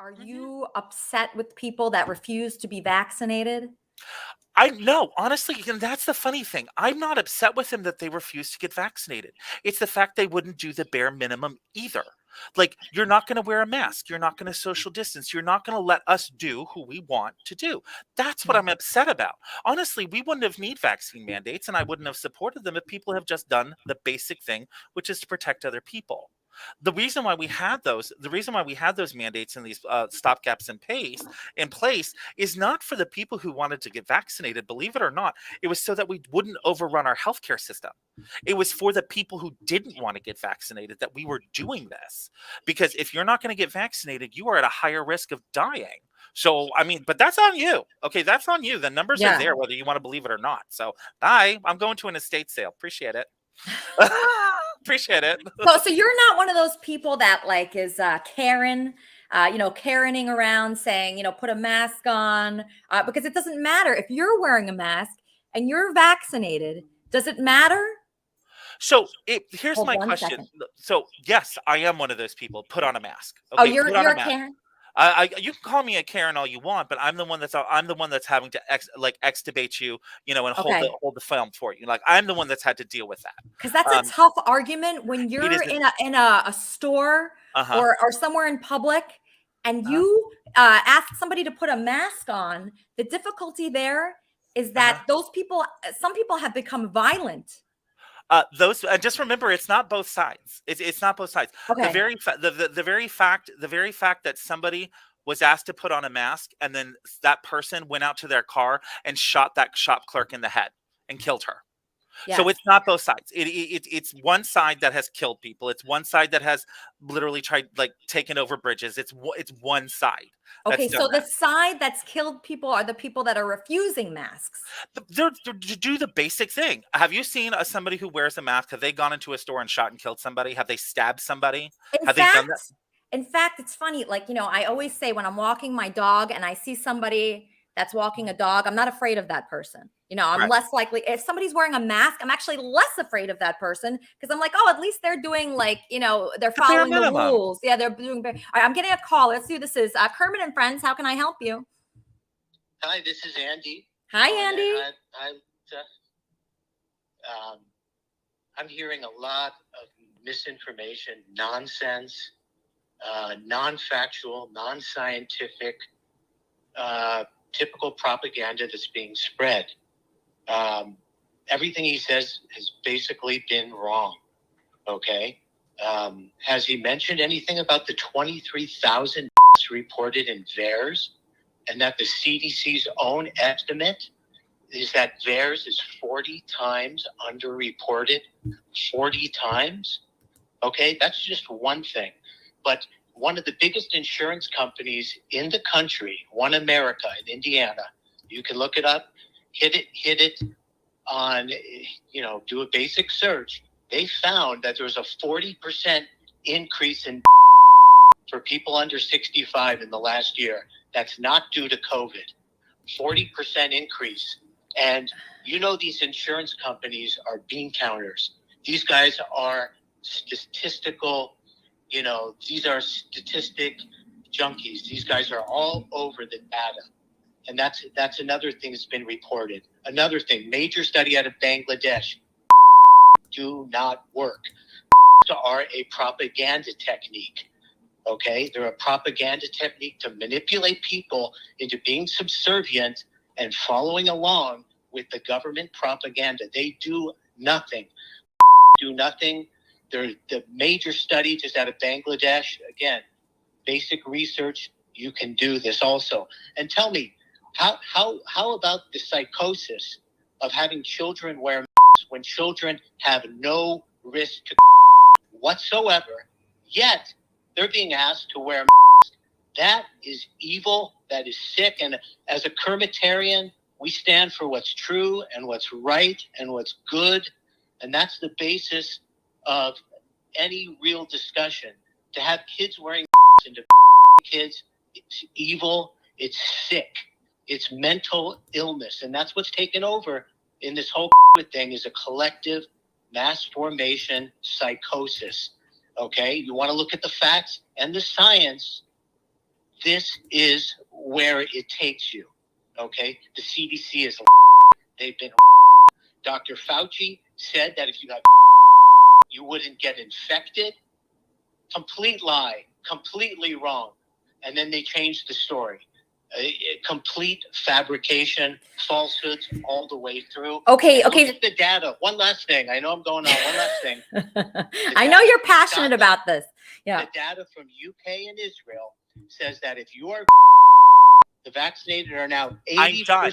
Are Mhm. you upset with people that refuse to be vaccinated? I no, honestly, and that's the funny thing. I'm not upset with them that they refuse to get vaccinated. It's the fact they wouldn't do the bare minimum either. Like, you're not going to wear a mask. You're not going to social distance. You're not going to let us do who we want to do. That's what Yeah. I'm upset about. Honestly, we wouldn't have need vaccine mandates, and I wouldn't have supported them if people have just done the basic thing, which is to protect other people. The reason why we had those mandates and these stopgaps in place is not for the people who wanted to get vaccinated. Believe it or not, it was so that we wouldn't overrun our healthcare system. It was for the people who didn't want to get vaccinated that we were doing this. Because if you're not going to get vaccinated, you are at a higher risk of dying. So, I mean, but that's on you. Okay, that's on you. The numbers are Yeah. there, whether you want to believe it or not. So, bye. I'm going to an estate sale. Appreciate it. Appreciate it. So you're not one of those people that like is Karen, Karening around saying, put a mask on, because it doesn't matter if you're wearing a mask and you're vaccinated. Does it matter? So here's Hold my one question. second. So yes, I am one of those people. Put on a mask. Oh, Okay, you're put on a you're a mask. Karen. You can call me a Karen all you want, but I'm the one that's having to extubate you, and Okay. hold the film for you. Like, I'm the one that's had to deal with Because that. that's a tough argument when It you're isn't. in a store Uh huh. or somewhere in public and Uh you ask somebody to put a mask on. The difficulty there is huh. that some people have become violent. Those just remember, it's not both sides. It's not both sides. Okay. The very fact that somebody was asked to put on a mask and then that person went out to their car and shot that shop clerk in the head and killed her. So Yes. it's not both sides. It's one side that has killed people. It's one side that has literally tried, like, taken over bridges. It's one side Okay. that's So done the that. side that's killed people are the people that are refusing masks. They're to do the basic thing. Have you seen somebody who wears a mask? Have they gone into a store and shot and killed somebody? Have they stabbed somebody? In Have they done that? fact, in fact, it's funny. Like, I always say when I'm walking my dog and I see somebody that's walking a dog, I'm not afraid of that person. I'm Right. less likely if somebody's wearing a mask, I'm actually less afraid of that person because I'm like, oh, at least they're doing like, they're The bare following the minimum. rules. Yeah, they're doing. All right, I'm getting a call. Let's see who this is. Kermit and Friends. How can I help you? Hi, this is Andy. Hi, Andy. I'm hearing a lot of misinformation, nonsense, non-factual, non-scientific, typical propaganda that's being spread. Everything he says has basically been wrong. Okay. Has he mentioned anything about the 23,000 reported in VAERS, and that the CDC's own estimate is that VAERS is 40 times underreported? 40 times? Okay, that's just one thing. But one of the biggest insurance companies in the country, One America in Indiana, you can look it up, hit it on, do a basic search. They found that there was a 40% increase in for people under 65 in the last year. That's not due to COVID. 40% increase. And these insurance companies are bean counters. These guys are statistical, these are statistic junkies. These guys are all over the data. And that's another thing that's been reported. Another thing, major study out of Bangladesh, do not work. Are a propaganda technique. Okay, they're a propaganda technique to manipulate people into being subservient and following along with the government propaganda. They do nothing. They're the major study just out of Bangladesh. Again, basic research. You can do this also. And tell me, how about the psychosis of having children wear masks when children have no risk to whatsoever, yet they're being asked to wear masks? That is evil. That is sick. And as a Kermitarian, we stand for what's true and what's right and what's good. And that's the basis of any real discussion. To have kids wearing masks and to kids, it's evil. It's sick. It's mental illness. And that's what's taken over in this whole thing, is a collective mass formation psychosis. Okay, you want to look at the facts and the science. this is where it takes you. Okay? The CDC is they've been Dr. Fauci said that if you got you wouldn't get infected. Complete lie, completely wrong. And then they changed the story. Complete fabrication, falsehoods all the way through. Okay. Look at the data. One last thing. I know I'm going on. One last thing. I know you're passionate about this. Yeah. The data from UK and Israel says that if you are the vaccinated are now 80%. I'm done.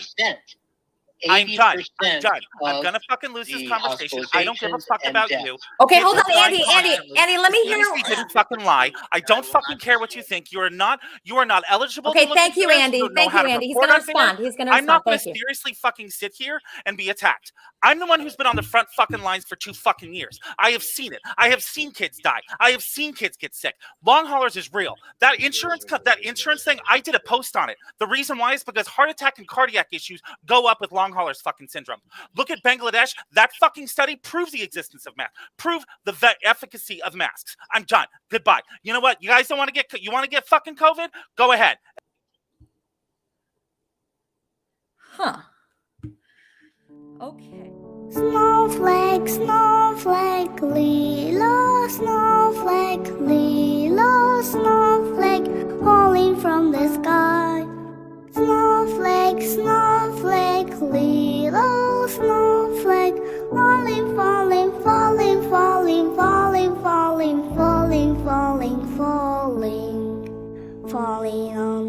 I'm 80% done. I'm of gonna fucking lose this the conversation. I don't give a fuck hospitalizations about and you. Okay, You've hold been on, lying Andy, constantly. let me The hear. CDC didn't fucking lie. I don't fucking care what you think. You are not eligible Okay, to look thank at you, VAERS. Andy. You don't know Thank how you, to Andy. He's report going to on VAERS. respond. He's going to I'm not respond. gonna Thank you. seriously fucking sit here and be attacked. I'm the one who's been on the front fucking lines for 2 fucking years. I have seen it. I have seen kids die. I have seen kids get sick. Long haulers is real. That insurance thing, I did a post on it. The reason why is because heart attack and cardiac issues go up with long haulers fucking syndrome. Look at Bangladesh. That fucking study proves the existence of masks. Prove the efficacy of masks. I'm done. Goodbye. You know what? You guys don't want to get fucking COVID? Go ahead. Huh. Okay. Snowflake, snowflake, Lilo, snowflake, Lilo, snowflake, falling from the sky. Snowflake, snowflake, Lilo, snowflake, falling, falling, falling, falling, falling, falling, falling, falling, falling, falling on